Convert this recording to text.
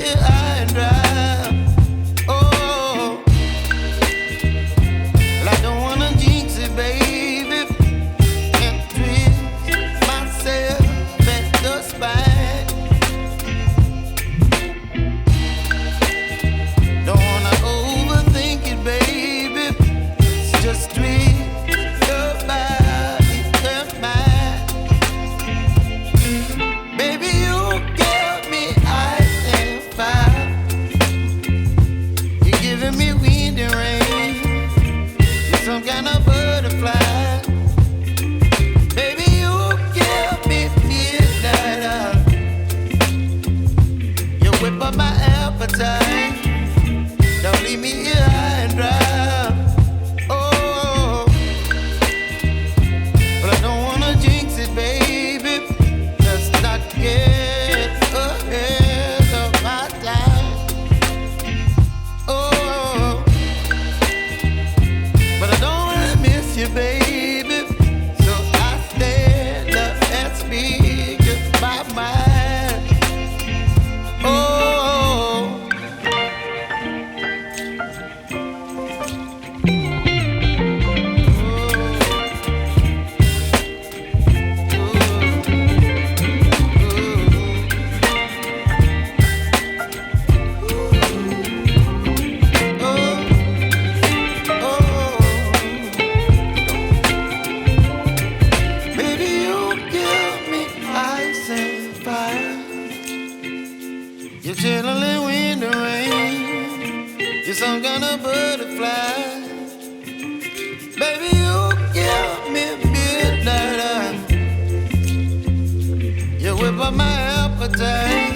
here high and dry. Oh, well, I don't wanna jinx it, baby, and twist myself at the spine. Don't wanna overthink it, baby. It's just twist your body and mine. Baby, you give me ice and fire. You're giving me wind and rain. You're some kind of butterfly. Baby, you give me midnight. You whip up my appetite. Don't leave me here high and dry. Oh, but I don't wanna jinx it, baby. Let's not get ahead of my time. Oh, but I don't wanna miss you, baby. So I stand up and speak my mind. Oh. Baby, you give me ice and fire. You're chilling wind and rain. You're some kind of butterfly. Baby, you give me midnight. You whip up my appetite.